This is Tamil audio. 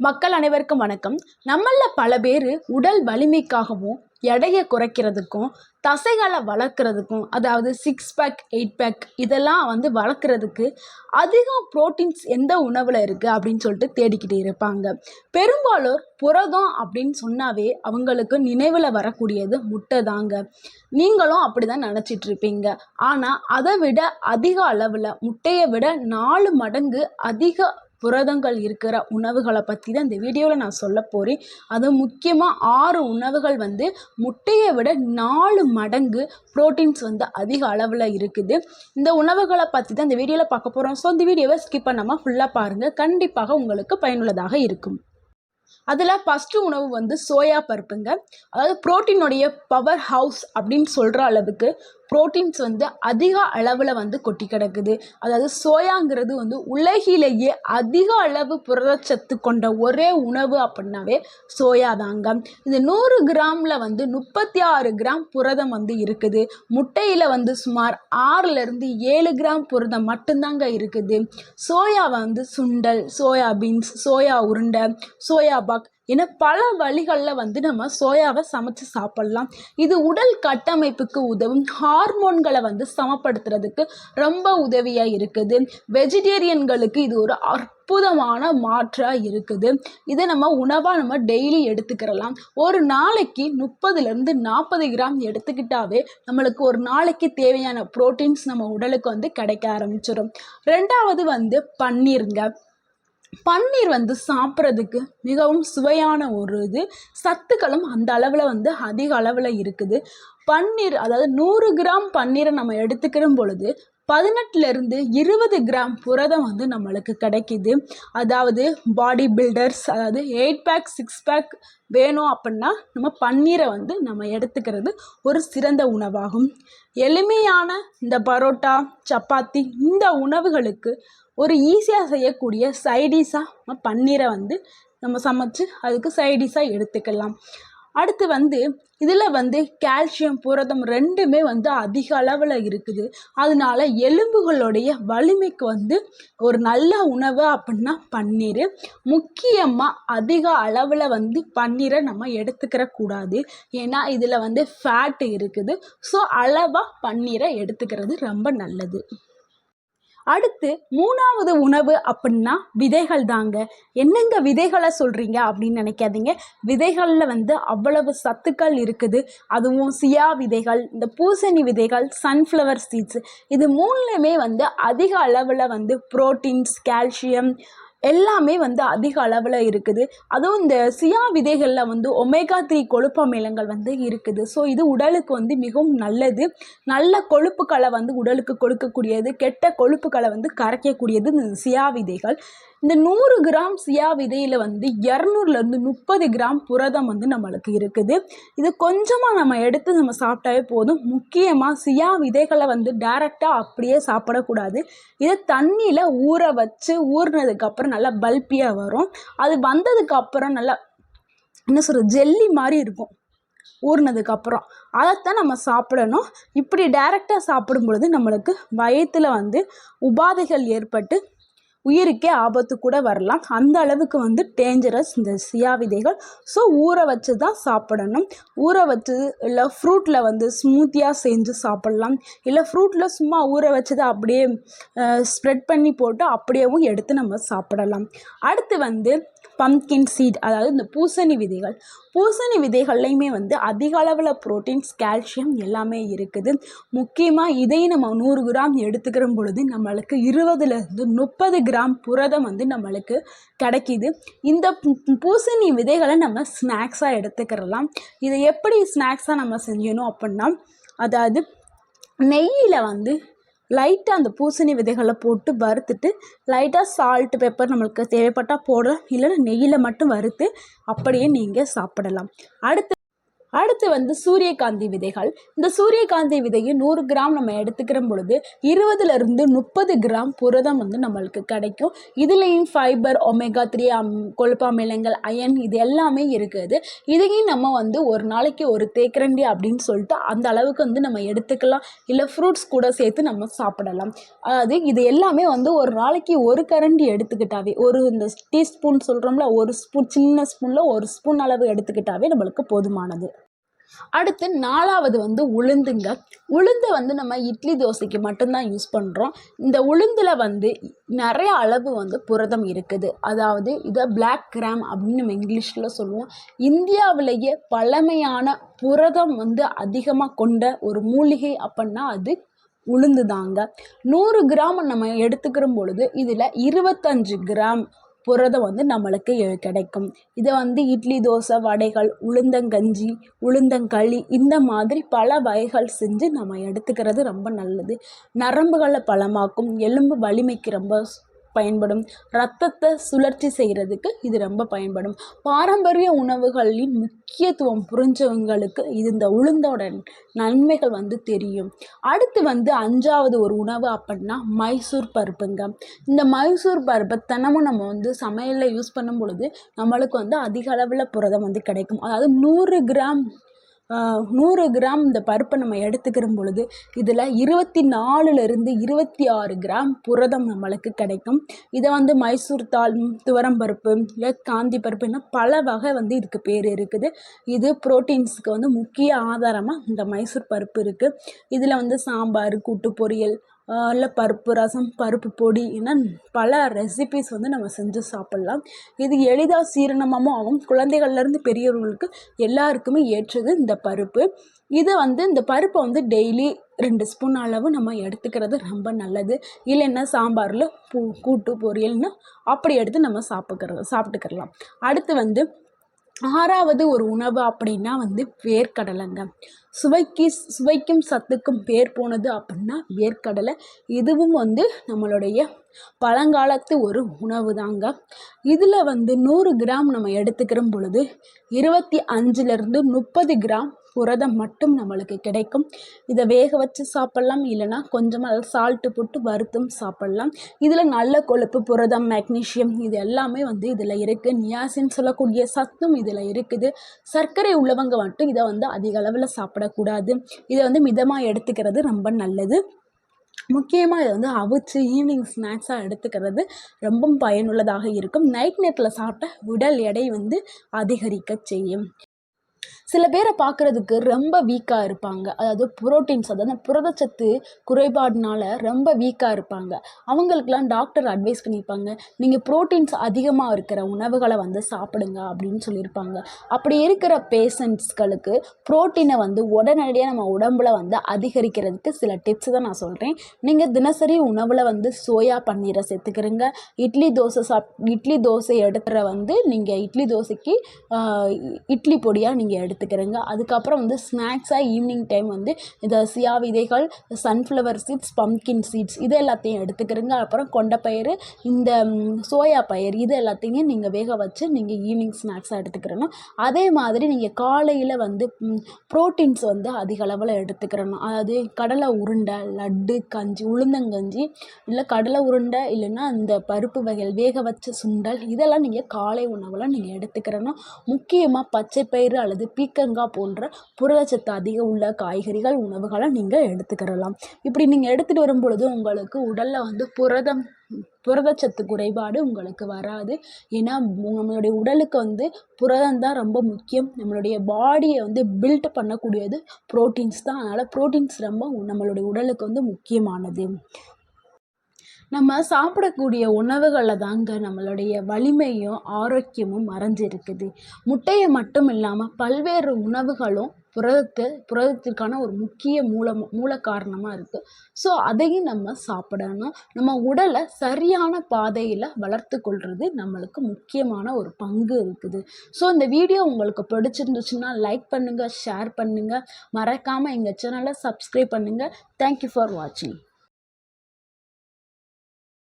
மக்கள் அனைவருக்கும் வணக்கம். நம்மள பல பேர் உடல் வலிமைக்காகவும் எடையை குறைக்கிறதுக்கும் தசைகளை வளர்க்குறதுக்கும், அதாவது 6 பேக் 8 பேக் இதெல்லாம் வளர்க்குறதுக்கு அதிகம் ப்ரோட்டீன்ஸ் எந்த உணவில் இருக்குது அப்படின்னு சொல்லிட்டு தேடிக்கிட்டு இருப்பாங்க. பெரும்பாலோர் புரதம் அப்படின்னு சொன்னாவே அவங்களுக்கு நினைவில் வரக்கூடியது முட்டை தாங்க. நீங்களும் அப்படி தான் நினச்சிட்டு இருப்பீங்க. ஆனால் அதை விட அதிக அளவில் முட்டையை விட 4 மடங்கு அதிக புரதங்கள் இருக்கிற உணவுகளை பற்றி தான் இந்த வீடியோவில் நான் சொல்ல போகிறேன். அதுவும் முக்கியமாக 6 உணவுகள் முட்டையை விட 4 மடங்கு ப்ரோட்டீன்ஸ் அதிக அளவில் இருக்குது. இந்த உணவுகளை பற்றி தான் இந்த வீடியோவில் பார்க்க போகிறோம். ஸோ இந்த வீடியோவை ஸ்கிப் பண்ணாமல் ஃபுல்லாக பாருங்கள். கண்டிப்பாக உங்களுக்கு பயனுள்ளதாக இருக்கும். அதில் ஃபஸ்ட்டு உணவு சோயா பருப்புங்க. அதாவது ப்ரோட்டீனுடைய பவர் ஹவுஸ் அப்படின்னு சொல்கிற அளவுக்கு ப்ரோட்டீன்ஸ் அதிக அளவில் கொட்டி கிடக்குது. அதாவது சோயாங்கிறது உலகிலேயே அதிக அளவு புரதச்சத்து கொண்ட ஒரே உணவு அப்படின்னாவே சோயா தாங்க. இது 100 கிராமில் 36 கிராம் புரதம் இருக்குது. முட்டையில் சுமார் 6லேருந்து 7 கிராம் புரதம் மட்டும்தாங்க இருக்குது. சோயா சுண்டல், சோயா பீன்ஸ், சோயா உருண்டை, சோயா பாக் என பல வழிகளில் நம்ம சோயாவை சமைச்சு சாப்பிட்லாம். இது உடல் கட்டமைப்புக்கு உதவும், ஹார்மோன்களை சமப்படுத்துறதுக்கு ரொம்ப உதவியாக இருக்குது. வெஜிடேரியன்களுக்கு இது ஒரு அற்புதமான மாற்றாக இருக்குது. இதை நம்ம உணவாக டெய்லி எடுத்துக்கிறலாம். ஒரு நாளைக்கு 30லேருந்து 40 கிராம் எடுத்துக்கிட்டாவே நம்மளுக்கு ஒரு நாளைக்கு தேவையான ப்ரோட்டீன்ஸ் நம்ம உடலுக்கு கிடைக்க ஆரம்பிச்சிடும். ரெண்டாவது பன்னீருங்க. பன்னீர் சாப்பிட்றதுக்கு மிகவும் சுவையான ஒரு சத்துக்களும் அந்த அளவில் அதிக அளவில் இருக்குது. பன்னீர், அதாவது 100 கிராம் பன்னீரை நம்ம எடுத்துக்கிற பொழுது 18லேருந்து 20 கிராம் புரதம் நம்மளுக்கு கிடைக்கிது. அதாவது பாடி பில்டர்ஸ், அதாவது 8 பேக் 6 பேக் வேணும் அப்படின்னா நம்ம பன்னீரை நம்ம எடுத்துக்கிறது ஒரு சிறந்த உணவாகும். எளிமையான இந்த பரோட்டா, சப்பாத்தி இந்த உணவுகளுக்கு ஒரு ஈஸியாக செய்யக்கூடிய சைடிஷாக பன்னீரை நம்ம சமைச்சு அதுக்கு சைடிஷாக எடுத்துக்கலாம். அடுத்து இதில் கால்சியம், புரதம் ரெண்டுமே அதிக அளவில் இருக்குது. அதனால எலும்புகளுடைய வலிமைக்கு ஒரு நல்ல உணவு அப்படின்னா பன்னீர். முக்கியமாக அதிக அளவில் பன்னீரை நம்ம எடுத்துக்கிற கூடாது. ஏன்னா இதில் ஃபேட் இருக்குது. ஸோ அளவாக பன்னீரை எடுத்துக்கிறது ரொம்ப நல்லது. அடுத்து 3வது உணவு அப்படின்னா விதைகள் தாங்க. என்னங்க விதைகளை சொல்கிறீங்க அப்படின்னு நினைக்காதீங்க. விதைகளில் அவ்வளவு சத்துக்கள் இருக்குது. அதுவும் சியா விதைகள், இந்த பூசணி விதைகள், சன்ஃப்ளவர் சீட்ஸ் இது 3லையுமே அதிக அளவில் ப்ரோட்டீன்ஸ், கால்சியம் எல்லாமே அதிக அளவில் இருக்குது. அதுவும் இந்த சியா விதைகளில் ஒமேகா 3 கொழுப்பு அமிலங்கள் இருக்குது. ஸோ இது உடலுக்கு மிகவும் நல்லது. நல்ல கொழுப்புக்களை உடலுக்கு கொடுக்கக்கூடியது, கெட்ட கொழுப்புக்களை கரைக்கக்கூடியது இந்த சியா விதைகள். இந்த 100 கிராம் சியா விதையில் 200லேருந்து 30 கிராம் புரதம் நம்மளுக்கு இருக்குது. இது கொஞ்சமாக நம்ம எடுத்து நம்ம சாப்பிட்டாவே போதும். முக்கியமாக சியா விதைகளை டைரெக்டாக அப்படியே சாப்பிடக்கூடாது. இதை தண்ணியில் ஊற வச்சு ஊறினதுக்கப்புறம் நல்லா பல்பியாக வரும். அது வந்ததுக்கப்புறம் நல்லா ஜெல்லி மாதிரி இருக்கும். ஊறினதுக்கப்புறம் அதைத்தான் நம்ம சாப்பிடணும். இப்படி டைரெக்டாக சாப்பிடும் பொழுது நம்மளுக்கு வயிற்றில் உபாதைகள் ஏற்பட்டு உயிருக்கே ஆபத்து கூட வரலாம். அந்த அளவுக்கு டேஞ்சரஸ் இந்த சியா விதைகள். ஸோ ஊற வச்சு தான் சாப்பிடணும். ஊற வச்சு இல்லை ஃப்ரூட்டில் ஸ்மூத்தியாக செஞ்சு சாப்பிட்லாம். இல்லை ஃப்ரூட்டில் சும்மா ஊற வச்சதை அப்படியே ஸ்ப்ரெட் பண்ணி போட்டு அப்படியேவும் எடுத்து நம்ம சாப்பிடலாம். அடுத்து பம்ப்கின் சீட், அதாவது இந்த பூசணி விதைகள். பூசணி விதைகள்லையுமே அதிக அளவில் ப்ரோட்டீன்ஸ், கால்சியம் எல்லாமே இருக்குது. முக்கியமாக இதையும் நம்ம 100 கிராம் எடுத்துக்கிற பொழுது நம்மளுக்கு 20லேருந்து 30 கிராம் புரதம் நம்மளுக்கு கிடைக்கிது. இந்த பூசணி விதைகளை நம்ம ஸ்நாக்ஸாக எடுத்துக்கிறலாம். இதை எப்படி ஸ்நாக்ஸாக நம்ம செஞ்சணும் அப்படின்னா, அதாவது நெய்யில் லைட்டாக அந்த பூசணி விதைகளை போட்டு வறுத்துட்டு லைட்டாக சால்ட், பெப்பர் நம்மளுக்கு தேவைப்பட்டால் போடலாம். இல்லைன்னா நெய்யில் மட்டும் வறுத்து அப்படியே நீங்கள் சாப்பிடலாம். அடுத்து வந்து சூரியகாந்தி விதைகள். இந்த சூரியகாந்தி விதையை 100 கிராம் நம்ம எடுத்துக்கிற பொழுது 20லிருந்து 30 கிராம் புரதம் வந்து நம்மளுக்கு கிடைக்கும். இதுலேயும் ஃபைபர், ஒமேகா 3, கொழுப்பு அமிலங்கள், அயன் இது எல்லாமே இருக்குது. இதையும் நம்ம வந்து ஒரு நாளைக்கு ஒரு தேக்கரண்டி அப்படின்னு சொல்லிட்டு அந்த அளவுக்கு வந்து நம்ம எடுத்துக்கலாம். இல்லை ஃப்ரூட்ஸ் கூட சேர்த்து நம்ம சாப்பிடலாம். அதாவது இது எல்லாமே வந்து ஒரு நாளைக்கு ஒரு கரண்டி எடுத்துக்கிட்டாவே, ஒரு இந்த டீஸ்பூன் சொல்கிறோம்ல, ஒரு ஸ்பூன், சின்ன ஸ்பூனில் ஒரு ஸ்பூன் அளவு எடுத்துக்கிட்டாவே நம்மளுக்கு போதுமானது. அடுத்து 4வது வந்து உளுந்துங்க. உளுந்து வந்து நம்ம இட்லி தோசைக்கு மட்டும்தான் யூஸ் பண்ணுறோம். இந்த உளுந்தில் வந்து நிறைய அளவு வந்து புரதம் இருக்குது. அதாவது இதை பிளாக் கிராம் அப்படின்னு நம்ம இங்கிலீஷில் சொல்லுவோம். இந்தியாவிலேயே பழமையான புரதம் வந்து அதிகமாக கொண்ட ஒரு மூலிகை அப்படின்னா அது உளுந்து தாங்க. 100 கிராம் நம்ம எடுத்துக்கிற பொழுது இதில் 25 கிராம் புரதம் வந்து நம்மளுக்கு கிடைக்கும். இதை வந்து இட்லி, தோசை, வடைகள், உளுந்தங்கஞ்சி, உளுந்தங்களி இந்த மாதிரி பல வகைகள் செஞ்சு நம்ம எடுத்துக்கிறது ரொம்ப நல்லது. நரம்புகளை பலமாக்கும், எலும்பு வலிமைக்கு ரொம்ப பயன்படும், இரத்தத்தை சுழற்சி செய்கிறதுக்கு இது ரொம்ப பயன்படும். பாரம்பரிய உணவுகளின் முக்கியத்துவம் புரிஞ்சவங்களுக்கு இது இந்த உளுந்தோட நன்மைகள் வந்து தெரியும். அடுத்து வந்து 5வது ஒரு உணவு அப்படின்னா மைசூர் பருப்புங்க. இந்த மைசூர் பருப்பை தினமும் நம்ம வந்து சமையலில் யூஸ் பண்ணும் பொழுது நம்மளுக்கு வந்து அதிக அளவில் புரதம் வந்து கிடைக்கும். அதாவது 100 கிராம் இந்த பருப்பை நம்ம எடுத்துக்கிற பொழுது இதில் 24லிருந்து 26 கிராம் புரதம் நம்மளுக்கு கிடைக்கும். இதை வந்து மைசூர் தால், துவரம் பருப்பு, இல்லை காந்தி பருப்புன்னா பல வகை வந்து இதுக்கு பேர் இருக்குது. இது புரோட்டீன்ஸுக்கு வந்து முக்கிய ஆதாரமாக இந்த மைசூர் பருப்பு இருக்குது. இதில் வந்து சாம்பார், கூட்டு பொரியல், இல்லை பருப்பு ரசம், பருப்பு பொடி இன்னும் பல ரெசிபிஸ் வந்து நம்ம செஞ்சு சாப்பிட்லாம். இது எளிதாக சீரணமாகவும் ஆகும். குழந்தைகள்லேருந்து பெரியவர்களுக்கு எல்லாருக்குமே ஏற்றது இந்த பருப்பு. இது வந்து இந்த பருப்பை வந்து டெய்லி 2 ஸ்பூன் அளவு நம்ம எடுத்துக்கிறது ரொம்ப நல்லது. இல்லைன்னா சாம்பாரில் கூட்டு பொரியல்னு அப்படி எடுத்து நம்ம சாப்பிட்டுக்கிறலாம். அடுத்து வந்து 6வது ஒரு உணவு அப்படின்னா வந்து வேர்க்கடலைங்க. சுவைக்கும் சத்துக்கும் பேர் போனது அப்படின்னா வேர்க்கடலை. இதுவும் வந்து நம்மளுடைய பழங்காலத்து ஒரு உணவு தாங்க. இதில் வந்து 100 கிராம் நம்ம எடுத்துக்கிற பொழுது 25லிருந்து 30 கிராம் புரதம் மட்டும் நம்மளுக்கு கிடைக்கும். இதை வேக வச்சு சாப்பிட்லாம், இல்லைன்னா கொஞ்சமாக சால்ட்டு போட்டு வறுத்தும் சாப்பிட்லாம். இதில் நல்ல கொழுப்பு, புரதம், மெக்னீஷியம் இது எல்லாமே வந்து இதில் இருக்குது. நியாசின் சொல்லக்கூடிய சத்தும் இதில் இருக்குது. சர்க்கரை உள்ளவங்க மட்டும் இதை வந்து அதிக அளவில் சாப்பிடக்கூடாது. இதை வந்து மிதமாக எடுத்துக்கிறது ரொம்ப நல்லது. முக்கியமாக இதை வந்து அவிச்சு ஈவினிங் ஸ்நாக்ஸாக எடுத்துக்கிறது ரொம்ப பயனுள்ளதாக இருக்கும். நைட் நேரத்தில் சாப்பிட்ட உடல் எடை வந்து அதிகரிக்க செய்யும். சில பேரை பார்க்குறதுக்கு ரொம்ப வீக்காக இருப்பாங்க. அதாவது புரோட்டீன்ஸ், அதாவது புரதச்சத்து குறைபாடுனால ரொம்ப வீக்காக இருப்பாங்க. அவங்களுக்கெல்லாம் டாக்டர் அட்வைஸ் பண்ணியிருப்பாங்க, நீங்கள் புரோட்டீன்ஸ் அதிகமாக இருக்கிற உணவுகளை வந்து சாப்பிடுங்க அப்படின்னு சொல்லியிருப்பாங்க. அப்படி இருக்கிற பேஷண்ட்ஸ்களுக்கு புரோட்டீனை வந்து உடனடியாக நம்ம உடம்புல வந்து அதிகரிக்கிறதுக்கு சில டிப்ஸ் தான் நான் சொல்கிறேன். நீங்கள் தினசரி உணவில் வந்து சோயா பன்னீரை சேர்த்துக்கிறங்க. இட்லி தோசை எடுக்கிற வந்து நீங்கள் இட்லி தோசைக்கு இட்லி பொடியாக நீங்கள் எடுத்துக்கிறங்க. அதுக்கப்புறம் வந்து ஸ்நாக்ஸாக ஈவினிங் டைம் வந்து இந்த சியா விதைகள், சன்ஃப்ளவர் சீட்ஸ், பம்கின் சீட்ஸ் இது எல்லாத்தையும் எடுத்துக்கிறங்க. அப்புறம் கொண்டைப்பயிறு, இந்த சோயா பயிர் இது எல்லாத்தையும் நீங்கள் வேக வச்சு நீங்கள் ஈவினிங் ஸ்நாக்ஸாக எடுத்துக்கிறணும். அதே மாதிரி நீங்கள் காலையில் வந்து ப்ரோட்டீன்ஸ் வந்து அதிக அளவில் எடுத்துக்கிறணும். அதாவது கடலை உருண்டை, லட்டு, கஞ்சி, உளுந்தங்கஞ்சி, இல்லை கடலை உருண்டை, இல்லைன்னா இந்த பருப்பு வகைகள், வேக வச்ச சுண்டல் இதெல்லாம் நீங்கள் காலை உணவில் நீங்கள் எடுத்துக்கிறணும். முக்கியமாக பச்சை பயிறு அல்லது பீக்கங்காய் போன்ற புரதச்சத்து அதிகம் உள்ள காய்கறிகள், உணவுகளை நீங்கள் எடுத்துக்கிறலாம். இப்படி நீங்கள் எடுத்துகிட்டு வரும் பொழுது உங்களுக்கு உடலில் வந்து புரதச்சத்து குறைபாடு உங்களுக்கு வராது. ஏன்னா நம்மளுடைய உடலுக்கு வந்து புரதம் தான் ரொம்ப முக்கியம். நம்மளுடைய பாடியை வந்து பில்ட் பண்ணக்கூடியது ப்ரோட்டீன்ஸ் தான். அதனால் ப்ரோட்டீன்ஸ் ரொம்ப நம்மளுடைய உடலுக்கு வந்து முக்கியமானது. நம்ம சாப்பிடக்கூடிய உணவுகளில் தாங்க நம்மளுடைய வலிமையும் ஆரோக்கியமும் மறைஞ்சிருக்குது. முட்டையை மட்டும் இல்லாமல் பல்வேறு உணவுகளும் புரதத்திற்கான ஒரு முக்கிய மூல காரணமாக இருக்குது. ஸோ அதையும் நம்ம சாப்பிடணும். நம்ம உடலை சரியான பாதையில் வளர்த்து கொள்வது நம்மளுக்கு முக்கியமான ஒரு பங்கு இருக்குது. ஸோ இந்த வீடியோ உங்களுக்கு பிடிச்சிருந்துச்சுன்னா லைக் பண்ணுங்கள், ஷேர் பண்ணுங்கள், மறக்காமல் எங்கள் சேனலை சப்ஸ்கிரைப் பண்ணுங்கள். தேங்க்யூ ஃபார் வாட்சிங்.